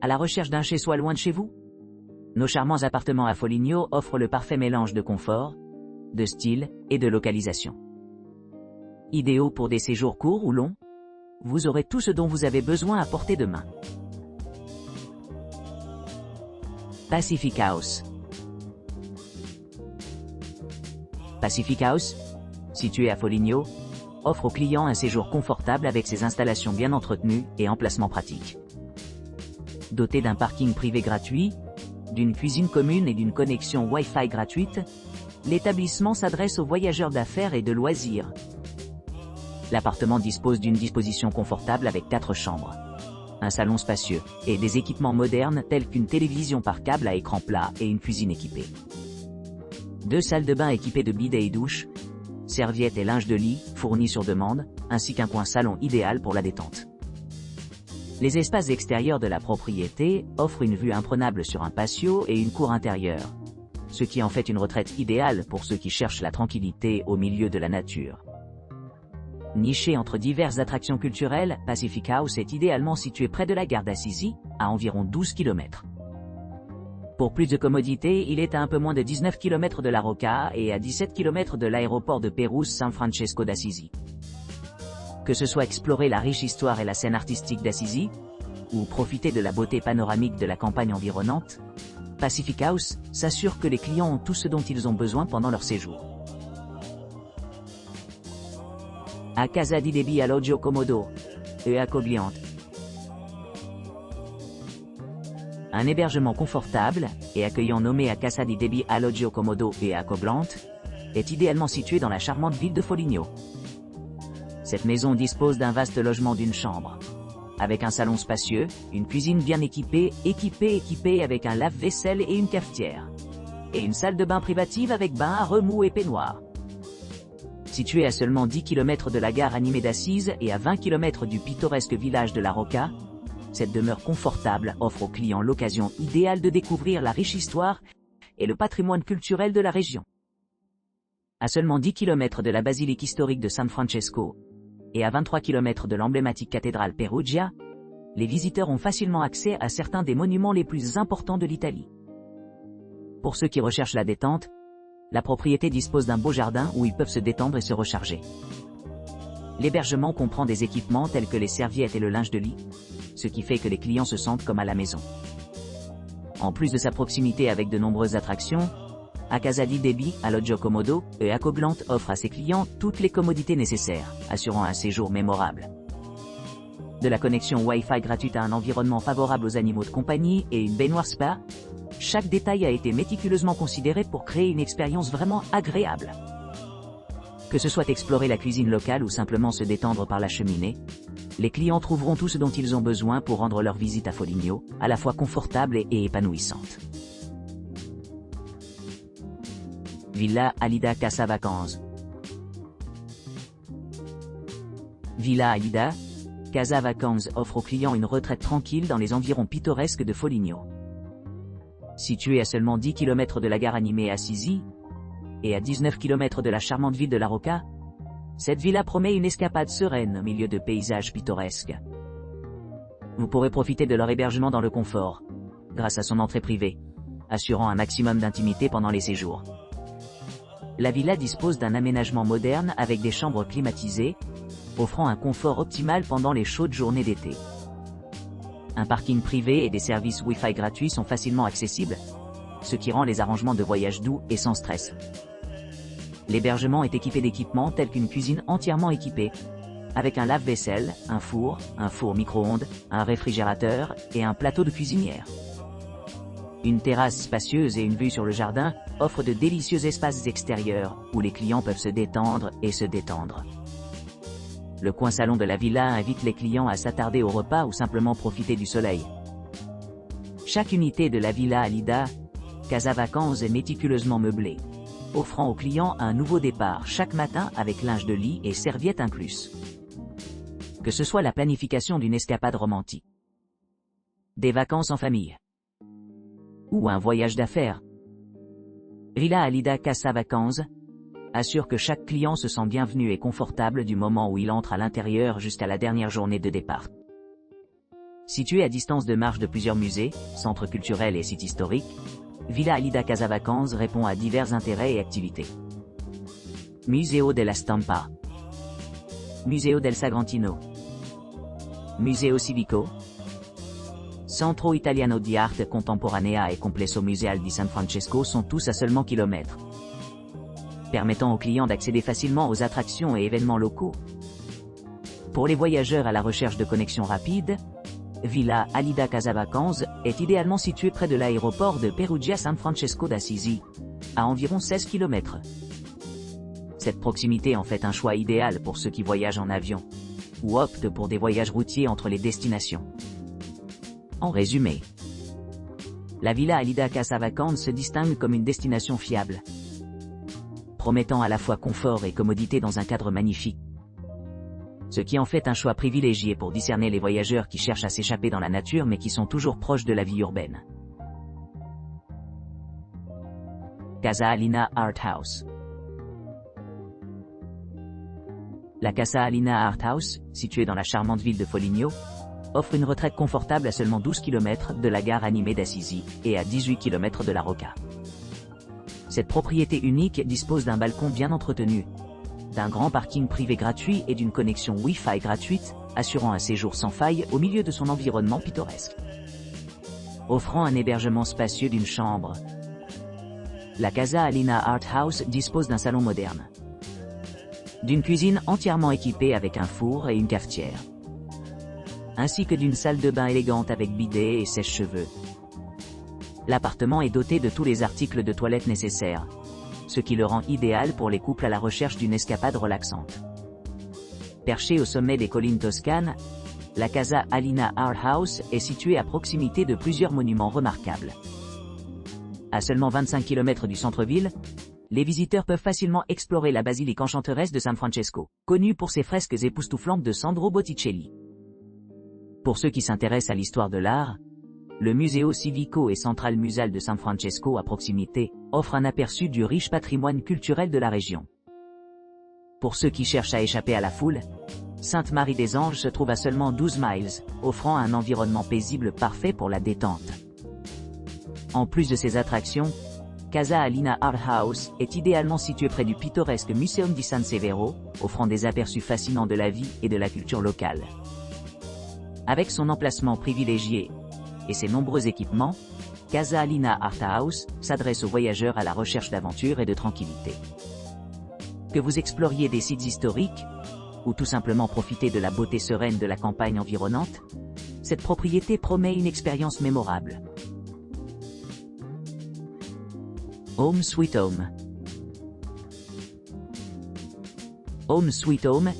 À la recherche d'un chez-soi loin de chez vous? Nos charmants appartements à Foligno offrent le parfait mélange de confort, de style et de localisation. Idéaux pour des séjours courts ou longs, vous aurez tout ce dont vous avez besoin à portée de main. Pacific House. Pacific House, situé à Foligno, offre aux clients un séjour confortable avec ses installations bien entretenues et emplacements pratiques. Doté d'un parking privé gratuit, d'une cuisine commune et d'une connexion Wi-Fi gratuite, l'établissement s'adresse aux voyageurs d'affaires et de loisirs. L'appartement dispose d'une disposition confortable avec 4 chambres, un salon spacieux et des équipements modernes tels qu'une télévision par câble à écran plat et une cuisine équipée. 2 salles de bain équipées de bidet et douche, serviettes et linge de lit fournis sur demande, ainsi qu'un coin salon idéal pour la détente. Les espaces extérieurs de la propriété offrent une vue imprenable sur un patio et une cour intérieure, ce qui en fait une retraite idéale pour ceux qui cherchent la tranquillité au milieu de la nature. Niché entre diverses attractions culturelles, Pacific House est idéalement situé près de la gare d'Assisi, à environ 12 km. Pour plus de commodité, il est à un peu moins de 19 km de La Rocca et à 17 km de l'aéroport de Pérouse-San Francesco d'Assisi. Que ce soit explorer la riche histoire et la scène artistique d'Assisi, ou profiter de la beauté panoramique de la campagne environnante, Pacific House s'assure que les clients ont tout ce dont ils ont besoin pendant leur séjour. A Casa di Debbie Alloggio Comodo, et accogliente. Un hébergement confortable et accueillant nommé A Casa di Debbie Alloggio Comodo et accogliente est idéalement situé dans la charmante ville de Foligno. Cette maison dispose d'un vaste logement d'une chambre, avec un salon spacieux, une cuisine bien équipée avec un lave-vaisselle et une cafetière, et une salle de bain privative avec bain à remous et peignoir. Située à seulement 10 km de la gare animée d'Assise et à 20 km du pittoresque village de La Rocca, cette demeure confortable offre aux clients l'occasion idéale de découvrir la riche histoire et le patrimoine culturel de la région. À seulement 10 km de la basilique historique de San Francesco, et à 23 km de l'emblématique cathédrale Perugia, les visiteurs ont facilement accès à certains des monuments les plus importants de l'Italie. Pour ceux qui recherchent la détente, la propriété dispose d'un beau jardin où ils peuvent se détendre et se recharger. L'hébergement comprend des équipements tels que les serviettes et le linge de lit, ce qui fait que les clients se sentent comme à la maison. En plus de sa proximité avec de nombreuses attractions, A Casa di Debbie Alloggio Comodo et accogliente offre à ses clients toutes les commodités nécessaires, assurant un séjour mémorable. De la connexion Wi-Fi gratuite à un environnement favorable aux animaux de compagnie et une baignoire spa, chaque détail a été méticuleusement considéré pour créer une expérience vraiment agréable. Que ce soit explorer la cuisine locale ou simplement se détendre par la cheminée, les clients trouveront tout ce dont ils ont besoin pour rendre leur visite à Foligno à la fois confortable et épanouissante. Villa Alida Casa Vacances. Villa Alida Casa Vacances offre aux clients une retraite tranquille dans les environs pittoresques de Foligno. Située à seulement 10 km de la gare animée Assisi, et à 19 km de la charmante ville de La Rocca, cette villa promet une escapade sereine au milieu de paysages pittoresques. Vous pourrez profiter de leur hébergement dans le confort, grâce à son entrée privée, assurant un maximum d'intimité pendant les séjours. La villa dispose d'un aménagement moderne avec des chambres climatisées, offrant un confort optimal pendant les chaudes journées d'été. Un parking privé et des services Wi-Fi gratuits sont facilement accessibles, ce qui rend les arrangements de voyage doux et sans stress. L'hébergement est équipé d'équipements tels qu'une cuisine entièrement équipée, avec un lave-vaisselle, un four micro-ondes, un réfrigérateur et un plateau de cuisinière. Une terrasse spacieuse et une vue sur le jardin offrent de délicieux espaces extérieurs où les clients peuvent se détendre et se détendre. Le coin salon de la villa invite les clients à s'attarder au repas ou simplement profiter du soleil. Chaque unité de la Villa Alida Casa Vacances est méticuleusement meublée, offrant aux clients un nouveau départ chaque matin avec linge de lit et serviettes incluses. Que ce soit la planification d'une escapade romantique, des vacances en famille, ou un voyage d'affaires, Villa Alida Casa Vacances assure que chaque client se sent bienvenu et confortable du moment où il entre à l'intérieur jusqu'à la dernière journée de départ. Située à distance de marche de plusieurs musées, centres culturels et sites historiques, Villa Alida Casa Vacanze répond à divers intérêts et activités. Museo della Stampa, Museo del Sagrantino, Museo Civico, Centro Italiano di Arte Contemporanea et Complesso Museal di San Francesco sont tous à seulement kilomètres, permettant aux clients d'accéder facilement aux attractions et événements locaux. Pour les voyageurs à la recherche de connexions rapides, Villa Alida Casa Vacanze est idéalement située près de l'aéroport de Perugia San Francesco d'Assisi, à environ 16 km. Cette proximité en fait un choix idéal pour ceux qui voyagent en avion, ou optent pour des voyages routiers entre les destinations. En résumé, la Villa Alida Casa Vacanze se distingue comme une destination fiable, promettant à la fois confort et commodité dans un cadre magnifique, ce qui en fait un choix privilégié pour discerner les voyageurs qui cherchent à s'échapper dans la nature mais qui sont toujours proches de la vie urbaine. Casa Alina Art House. La Casa Alina Art House, située dans la charmante ville de Foligno, offre une retraite confortable à seulement 12 km de la gare animée d'Assisi et à 18 km de la Rocca. Cette propriété unique dispose d'un balcon bien entretenu, d'un grand parking privé gratuit et d'une connexion Wi-Fi gratuite, assurant un séjour sans faille au milieu de son environnement pittoresque. Offrant un hébergement spacieux d'une chambre, la Casa Alina Art House dispose d'un salon moderne, d'une cuisine entièrement équipée avec un four et une cafetière, ainsi que d'une salle de bain élégante avec bidet et sèche-cheveux. L'appartement est doté de tous les articles de toilette nécessaires, ce qui le rend idéal pour les couples à la recherche d'une escapade relaxante. Perchée au sommet des collines toscanes, la Casa Alina Art House est située à proximité de plusieurs monuments remarquables. À seulement 25 km du centre-ville, les visiteurs peuvent facilement explorer la basilique enchanteresse de San Francesco, connue pour ses fresques époustouflantes de Sandro Botticelli. Pour ceux qui s'intéressent à l'histoire de l'art, le Museo Civico et Central Museal de San Francesco à proximité offre un aperçu du riche patrimoine culturel de la région. Pour ceux qui cherchent à échapper à la foule, Sainte-Marie des Anges se trouve à seulement 12 miles, offrant un environnement paisible parfait pour la détente. En plus de ces attractions, Casa Alina Art House est idéalement située près du pittoresque Museum di San Severo, offrant des aperçus fascinants de la vie et de la culture locale. Avec son emplacement privilégié et ses nombreux équipements, Casa Alina Art House s'adresse aux voyageurs à la recherche d'aventure et de tranquillité. Que vous exploriez des sites historiques, ou tout simplement profiter de la beauté sereine de la campagne environnante, cette propriété promet une expérience mémorable. Home Sweet Home. Home Sweet Home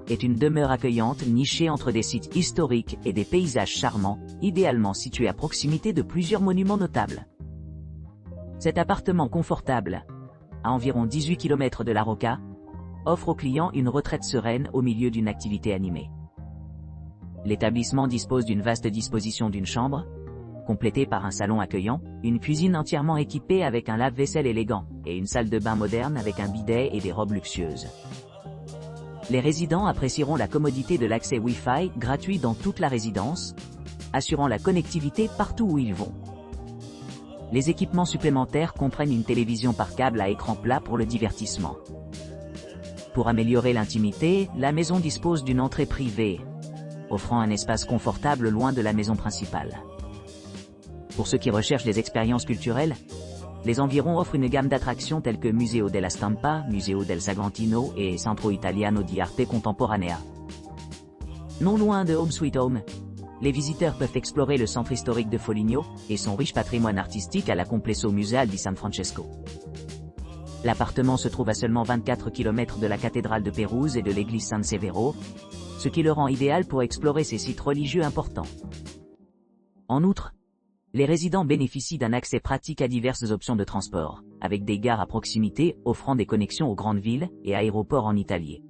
est une demeure accueillante nichée entre des sites historiques et des paysages charmants, idéalement située à proximité de plusieurs monuments notables. Cet appartement confortable, à environ 18 km de la Rocca, offre aux clients une retraite sereine au milieu d'une activité animée. L'établissement dispose d'une vaste disposition d'une chambre, complétée par un salon accueillant, une cuisine entièrement équipée avec un lave-vaisselle élégant, et une salle de bain moderne avec un bidet et des robes luxueuses. Les résidents apprécieront la commodité de l'accès Wi-Fi gratuit dans toute la résidence, assurant la connectivité partout où ils vont. Les équipements supplémentaires comprennent une télévision par câble à écran plat pour le divertissement. Pour améliorer l'intimité, la maison dispose d'une entrée privée, offrant un espace confortable loin de la maison principale. Pour ceux qui recherchent des expériences culturelles, les environs offrent une gamme d'attractions telles que Museo della Stampa, Museo del Sagrantino et Centro Italiano di Arte Contemporanea. Non loin de Home Sweet Home, les visiteurs peuvent explorer le centre historique de Foligno et son riche patrimoine artistique à la Complesso Museal di San Francesco. L'appartement se trouve à seulement 24 km de la cathédrale de Pérouse et de l'église San Severo, ce qui le rend idéal pour explorer ces sites religieux importants. En outre, les résidents bénéficient d'un accès pratique à diverses options de transport, avec des gares à proximité offrant des connexions aux grandes villes et aéroports en Italie.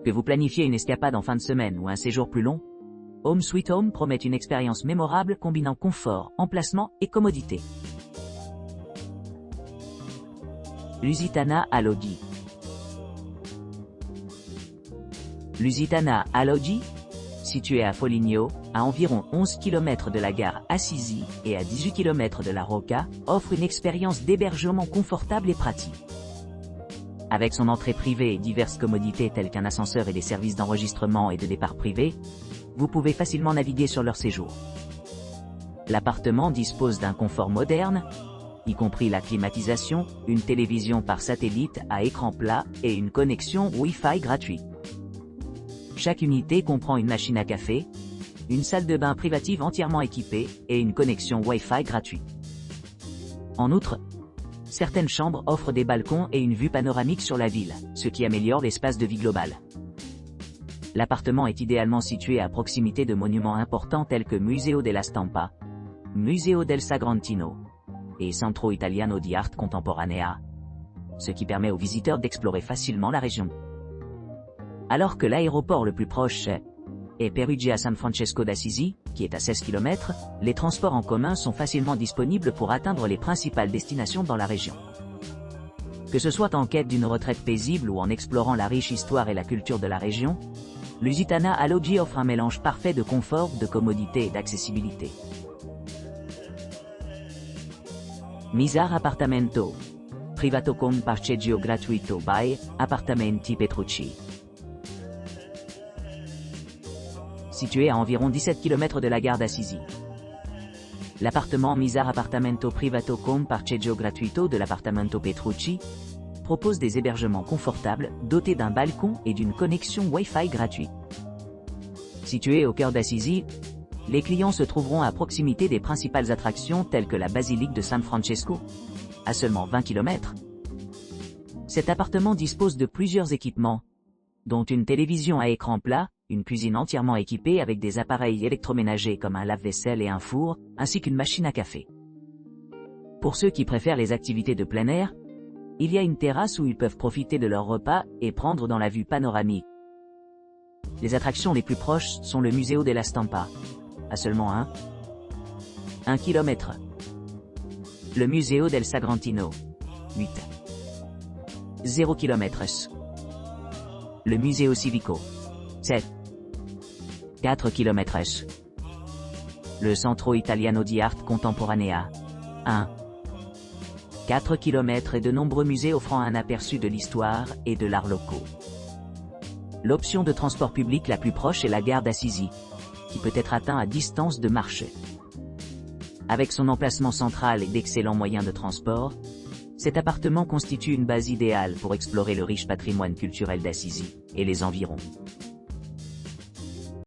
Que vous planifiez une escapade en fin de semaine ou un séjour plus long, Home Sweet Home promet une expérience mémorable combinant confort, emplacement et commodité. Lusitana Alloggi. Lusitana Alloggi, situé à Foligno, à environ 11 km de la gare Assisi et à 18 km de la Rocca, offre une expérience d'hébergement confortable et pratique. Avec son entrée privée et diverses commodités telles qu'un ascenseur et des services d'enregistrement et de départ privés, vous pouvez facilement naviguer sur leur séjour. L'appartement dispose d'un confort moderne, y compris la climatisation, une télévision par satellite à écran plat et une connexion Wi-Fi gratuite. Chaque unité comprend une machine à café, une salle de bain privative entièrement équipée et une connexion Wi-Fi gratuite. En outre, certaines chambres offrent des balcons et une vue panoramique sur la ville, ce qui améliore l'espace de vie global. L'appartement est idéalement situé à proximité de monuments importants tels que Museo della Stampa, Museo del Sagrantino et Centro Italiano di Arte Contemporanea, ce qui permet aux visiteurs d'explorer facilement la région. Alors que l'aéroport le plus proche est Perugia San Francesco d'Assisi, qui est à 16 km, les transports en commun sont facilement disponibles pour atteindre les principales destinations dans la région. Que ce soit en quête d'une retraite paisible ou en explorant la riche histoire et la culture de la région, Lusitana Alloggi offre un mélange parfait de confort, de commodité et d'accessibilité. Misar Appartamento. Privato con parcheggio gratuito by Appartamenti Petrucci. Situé à environ 17 km de la gare d'Assisi. L'appartement Misar Appartamento Privato con parcheggio gratuito de l'Appartamento Petrucci propose des hébergements confortables, dotés d'un balcon et d'une connexion Wi-Fi gratuite. Situé au cœur d'Assisi, les clients se trouveront à proximité des principales attractions telles que la basilique de San Francesco, à seulement 20 km. Cet appartement dispose de plusieurs équipements, dont une télévision à écran plat, une cuisine entièrement équipée avec des appareils électroménagers comme un lave-vaisselle et un four, ainsi qu'une machine à café. Pour ceux qui préfèrent les activités de plein air, il y a une terrasse où ils peuvent profiter de leur repas et prendre dans la vue panoramique. Les attractions les plus proches sont le Museo della Stampa, à seulement 1 km. Le Museo del Sagrantino, 0 km. Le Museo Civico, 4 km. Le Centro Italiano di Arte Contemporanea, 4 km et de nombreux musées offrant un aperçu de l'histoire et de l'art locaux. L'option de transport public la plus proche est la gare d'Assisi, qui peut être atteint à distance de marche. Avec son emplacement central et d'excellents moyens de transport, cet appartement constitue une base idéale pour explorer le riche patrimoine culturel d'Assisi et les environs.